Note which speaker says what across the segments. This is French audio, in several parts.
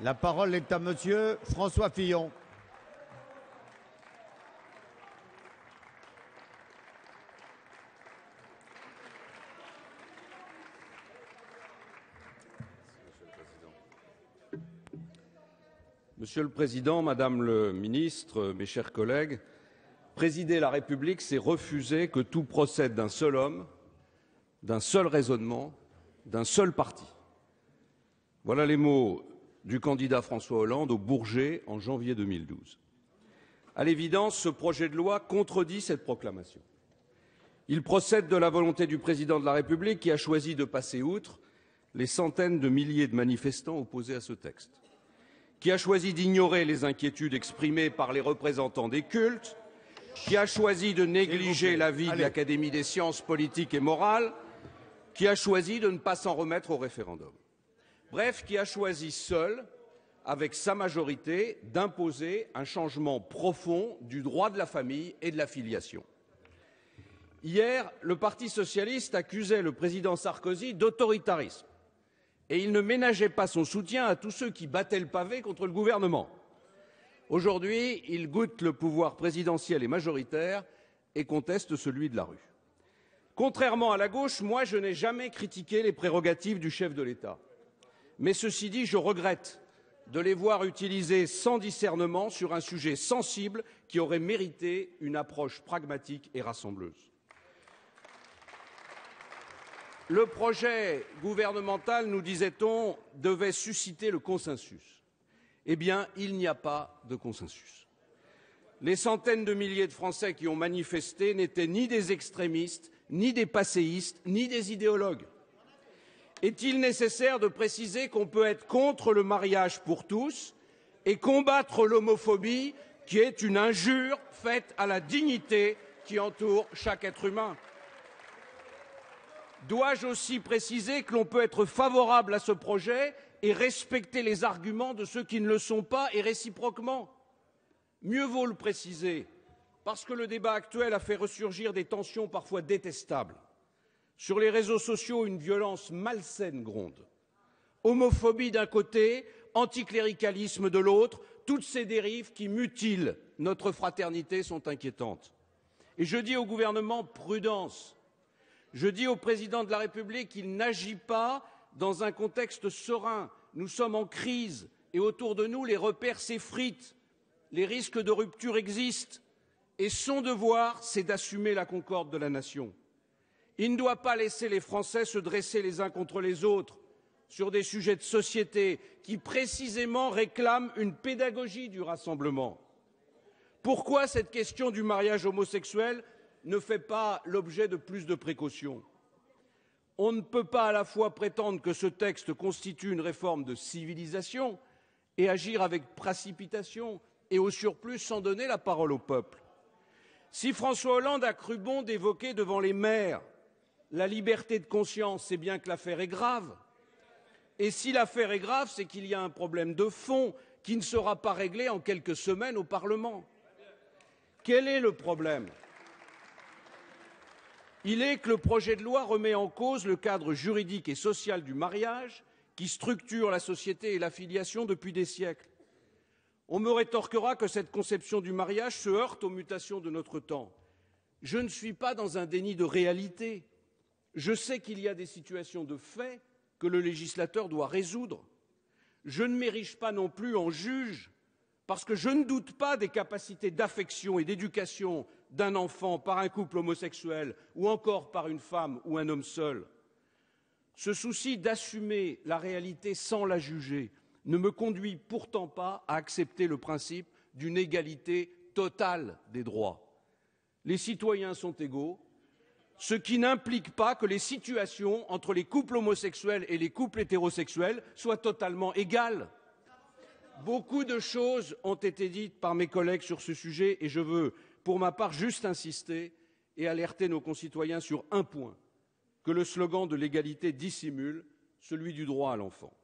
Speaker 1: La parole est à Monsieur François Fillon.
Speaker 2: Monsieur le Président, Madame le Ministre, mes chers collègues, présider la République, c'est refuser que tout procède d'un seul homme, d'un seul raisonnement, d'un seul parti. Voilà les mots du candidat François Hollande au Bourget en janvier 2012. À l'évidence, ce projet de loi contredit cette proclamation. Il procède de la volonté du Président de la République qui a choisi de passer outre les centaines de milliers de manifestants opposés à ce texte, qui a choisi d'ignorer les inquiétudes exprimées par les représentants des cultes, qui a choisi de négliger l'avis de l'Académie des sciences politiques et morales, qui a choisi de ne pas s'en remettre au référendum. Bref, qui a choisi seul, avec sa majorité, d'imposer un changement profond du droit de la famille et de la filiation. Hier, le Parti socialiste accusait le président Sarkozy d'autoritarisme et il ne ménageait pas son soutien à tous ceux qui battaient le pavé contre le gouvernement. Aujourd'hui, il goûte le pouvoir présidentiel et majoritaire et conteste celui de la rue. Contrairement à la gauche, moi, je n'ai jamais critiqué les prérogatives du chef de l'État. Mais ceci dit, je regrette de les voir utilisées sans discernement sur un sujet sensible qui aurait mérité une approche pragmatique et rassembleuse. Le projet gouvernemental, nous disait-on, devait susciter le consensus. Eh bien, il n'y a pas de consensus. Les centaines de milliers de Français qui ont manifesté n'étaient ni des extrémistes, ni des passéistes, ni des idéologues. Est-il nécessaire de préciser qu'on peut être contre le mariage pour tous et combattre l'homophobie, qui est une injure faite à la dignité qui entoure chaque être humain? Dois-je aussi préciser que l'on peut être favorable à ce projet et respecter les arguments de ceux qui ne le sont pas et réciproquement? Mieux vaut le préciser, parce que le débat actuel a fait ressurgir des tensions parfois détestables. Sur les réseaux sociaux, une violence malsaine gronde. Homophobie d'un côté, anticléricalisme de l'autre, toutes ces dérives qui mutilent notre fraternité sont inquiétantes. Et je dis au gouvernement prudence. Je dis au président de la République qu'il n'agit pas dans un contexte serein. Nous sommes en crise et autour de nous, les repères s'effritent. Les risques de rupture existent et son devoir, c'est d'assumer la concorde de la nation. Il ne doit pas laisser les Français se dresser les uns contre les autres sur des sujets de société qui précisément réclament une pédagogie du rassemblement. Pourquoi cette question du mariage homosexuel ne fait pas l'objet de plus de précautions? On ne peut pas à la fois prétendre que ce texte constitue une réforme de civilisation et agir avec précipitation et au surplus sans donner la parole au peuple. Si François Hollande a cru bon d'évoquer devant les maires la liberté de conscience, c'est bien que l'affaire est grave. Et si l'affaire est grave, c'est qu'il y a un problème de fond qui ne sera pas réglé en quelques semaines au Parlement. Quel est le problème? Il est que le projet de loi remet en cause le cadre juridique et social du mariage qui structure la société et la filiation depuis des siècles. On me rétorquera que cette conception du mariage se heurte aux mutations de notre temps. Je ne suis pas dans un déni de réalité. Je sais qu'il y a des situations de fait que le législateur doit résoudre. Je ne m'érige pas non plus en juge, parce que je ne doute pas des capacités d'affection et d'éducation d'un enfant par un couple homosexuel ou encore par une femme ou un homme seul. Ce souci d'assumer la réalité sans la juger ne me conduit pourtant pas à accepter le principe d'une égalité totale des droits. Les citoyens sont égaux, ce qui n'implique pas que les situations entre les couples homosexuels et les couples hétérosexuels soient totalement égales. Beaucoup de choses ont été dites par mes collègues sur ce sujet et je veux, pour ma part, juste insister et alerter nos concitoyens sur un point que le slogan de l'égalité dissimule, celui du droit à l'enfant.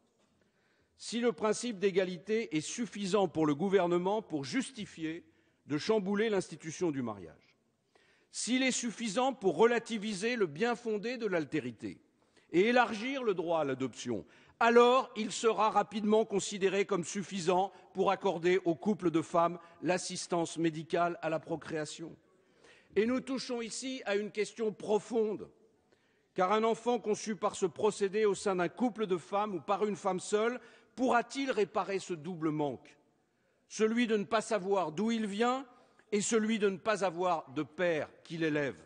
Speaker 2: Si le principe d'égalité est suffisant pour le gouvernement pour justifier de chambouler l'institution du mariage, s'il est suffisant pour relativiser le bien-fondé de l'altérité et élargir le droit à l'adoption, alors il sera rapidement considéré comme suffisant pour accorder aux couples de femmes l'assistance médicale à la procréation. Et nous touchons ici à une question profonde, car un enfant conçu par ce procédé au sein d'un couple de femmes ou par une femme seule pourra-t-il réparer ce double manque, celui de ne pas savoir d'où il vient et celui de ne pas avoir de père qui l'élève?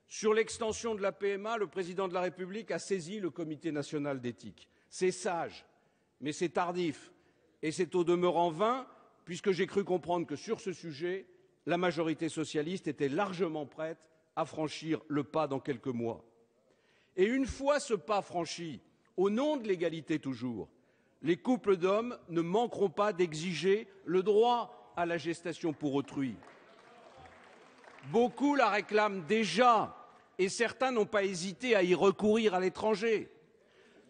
Speaker 2: Sur l'extension de la PMA, le président de la République a saisi le Comité national d'éthique. C'est sage, mais c'est tardif, et c'est au demeurant vain, puisque j'ai cru comprendre que sur ce sujet, la majorité socialiste était largement prête à franchir le pas dans quelques mois. Et une fois ce pas franchi, au nom de l'égalité toujours, les couples d'hommes ne manqueront pas d'exiger le droit à la gestation pour autrui. Beaucoup la réclament déjà, et certains n'ont pas hésité à y recourir à l'étranger.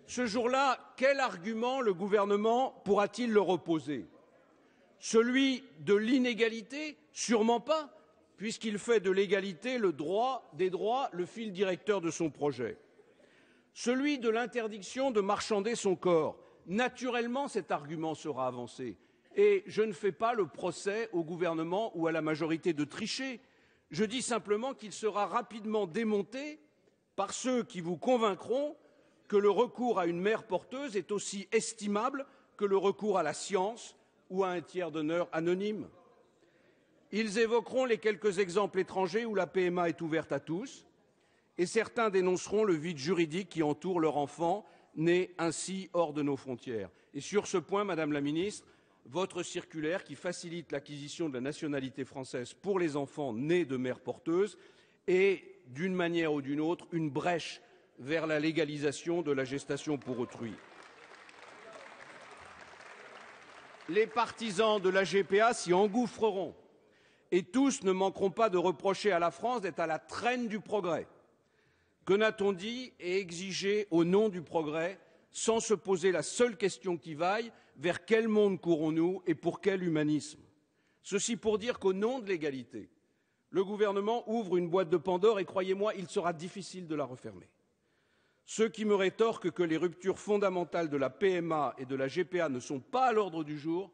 Speaker 2: Ce jour-là, quel argument le gouvernement pourra-t-il leur opposer? Celui de l'inégalité? Sûrement pas, puisqu'il fait de l'égalité des droits le fil directeur de son projet. Celui de l'interdiction de marchander son corps? Naturellement, cet argument sera avancé. Et je ne fais pas le procès au gouvernement ou à la majorité de tricher. Je dis simplement qu'il sera rapidement démonté par ceux qui vous convaincront que le recours à une mère porteuse est aussi estimable que le recours à la science ou à un tiers donneur anonyme. Ils évoqueront les quelques exemples étrangers où la PMA est ouverte à tous, et certains dénonceront le vide juridique qui entoure leur enfant, né ainsi hors de nos frontières. Et sur ce point, Madame la Ministre, votre circulaire qui facilite l'acquisition de la nationalité française pour les enfants nés de mères porteuses est, d'une manière ou d'une autre, une brèche vers la légalisation de la gestation pour autrui. Les partisans de la GPA s'y engouffreront et tous ne manqueront pas de reprocher à la France d'être à la traîne du progrès. Que n'a-t-on dit et exigé au nom du progrès sans se poser la seule question qui vaille: vers quel monde courons-nous et pour quel humanisme? Ceci pour dire qu'au nom de l'égalité, le gouvernement ouvre une boîte de Pandore et croyez-moi, il sera difficile de la refermer. Ceux qui me rétorquent que les ruptures fondamentales de la PMA et de la GPA ne sont pas à l'ordre du jour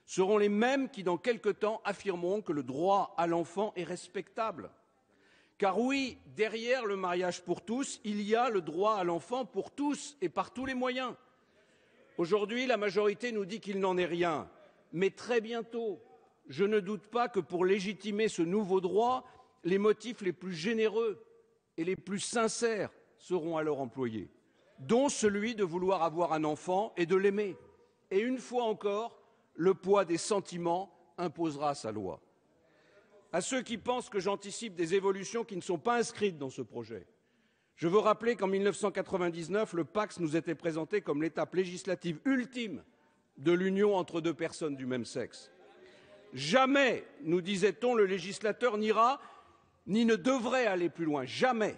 Speaker 2: seront les mêmes qui, dans quelque temps, affirmeront que le droit à l'enfant est respectable. Car oui, derrière le mariage pour tous, il y a le droit à l'enfant pour tous et par tous les moyens. Aujourd'hui, la majorité nous dit qu'il n'en est rien. Mais très bientôt, je ne doute pas que pour légitimer ce nouveau droit, les motifs les plus généreux et les plus sincères seront alors employés, dont celui de vouloir avoir un enfant et de l'aimer. Et une fois encore, le poids des sentiments imposera sa loi. À ceux qui pensent que j'anticipe des évolutions qui ne sont pas inscrites dans ce projet, je veux rappeler qu'en 1999, le Pacs nous était présenté comme l'étape législative ultime de l'union entre deux personnes du même sexe. Jamais, nous disait-on, le législateur n'ira ni ne devrait aller plus loin. Jamais.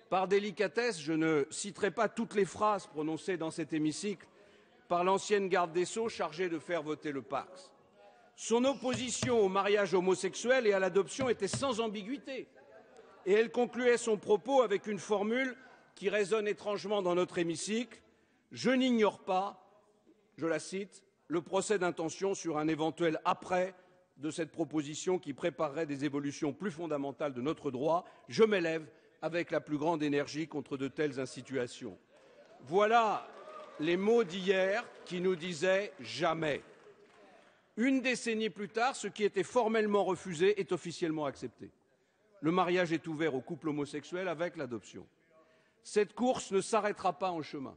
Speaker 2: Par délicatesse, je ne citerai pas toutes les phrases prononcées dans cet hémicycle par l'ancienne garde des Sceaux chargée de faire voter le Pacs. Son opposition au mariage homosexuel et à l'adoption était sans ambiguïté. Et elle concluait son propos avec une formule qui résonne étrangement dans notre hémicycle. Je n'ignore pas, je la cite, le procès d'intention sur un éventuel après de cette proposition qui préparerait des évolutions plus fondamentales de notre droit. Je m'élève avec la plus grande énergie contre de telles insinuations. Voilà les mots d'hier qui nous disaient jamais. Une décennie plus tard, ce qui était formellement refusé est officiellement accepté. Le mariage est ouvert aux couples homosexuels avec l'adoption. Cette course ne s'arrêtera pas en chemin.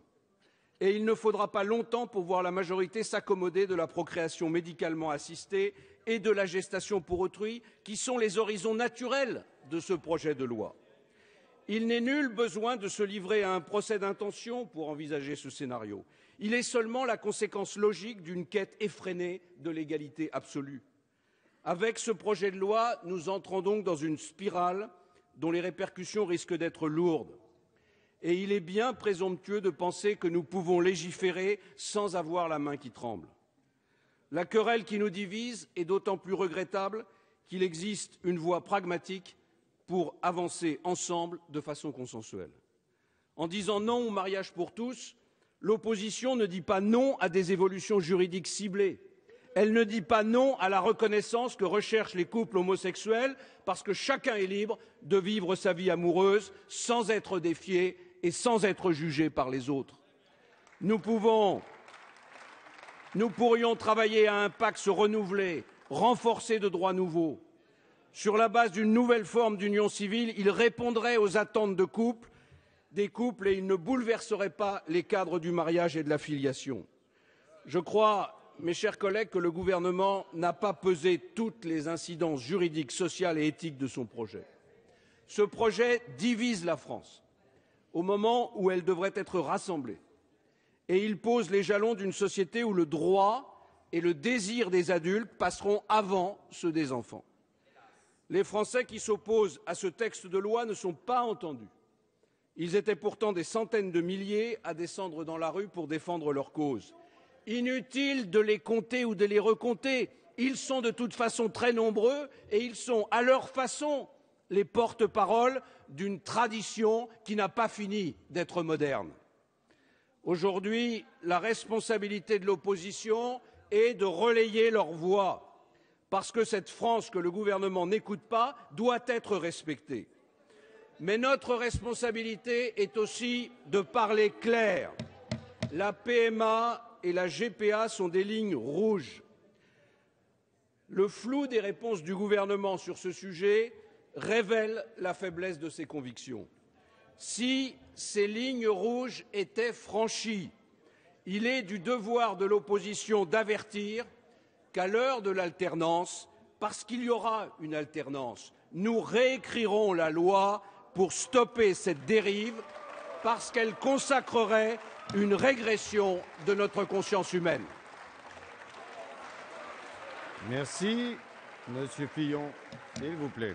Speaker 2: Et il ne faudra pas longtemps pour voir la majorité s'accommoder de la procréation médicalement assistée et de la gestation pour autrui, qui sont les horizons naturels de ce projet de loi. Il n'est nul besoin de se livrer à un procès d'intention pour envisager ce scénario. Il est seulement la conséquence logique d'une quête effrénée de l'égalité absolue. Avec ce projet de loi, nous entrons donc dans une spirale dont les répercussions risquent d'être lourdes. Et il est bien présomptueux de penser que nous pouvons légiférer sans avoir la main qui tremble. La querelle qui nous divise est d'autant plus regrettable qu'il existe une voie pragmatique pour avancer ensemble de façon consensuelle. En disant non au mariage pour tous, L'opposition ne dit pas non à des évolutions juridiques ciblées. Elle ne dit pas non à la reconnaissance que recherchent les couples homosexuels parce que chacun est libre de vivre sa vie amoureuse sans être défié et sans être jugé par les autres. Nous pourrions travailler à un pacte renouvelé, renforcé de droits nouveaux. Sur la base d'une nouvelle forme d'union civile, il répondrait aux attentes des couples et il ne bouleverserait pas les cadres du mariage et de la filiation. Je crois, mes chers collègues, que le gouvernement n'a pas pesé toutes les incidences juridiques, sociales et éthiques de son projet. Ce projet divise la France au moment où elle devrait être rassemblée. Et il pose les jalons d'une société où le droit et le désir des adultes passeront avant ceux des enfants. Les Français qui s'opposent à ce texte de loi ne sont pas entendus. Ils étaient pourtant des centaines de milliers à descendre dans la rue pour défendre leur cause. Inutile de les compter ou de les recompter. Ils sont de toute façon très nombreux et ils sont, à leur façon, les porte-parole d'une tradition qui n'a pas fini d'être moderne. Aujourd'hui, la responsabilité de l'opposition est de relayer leur voix, parce que cette France que le gouvernement n'écoute pas doit être respectée. Mais notre responsabilité est aussi de parler clair. La PMA et la GPA sont des lignes rouges. Le flou des réponses du gouvernement sur ce sujet révèle la faiblesse de ses convictions. Si ces lignes rouges étaient franchies, il est du devoir de l'opposition d'avertir qu'à l'heure de l'alternance, parce qu'il y aura une alternance, nous réécrirons la loi pour stopper cette dérive, parce qu'elle consacrerait une régression de notre conscience humaine.
Speaker 1: Merci, Monsieur Fillon, s'il vous plaît.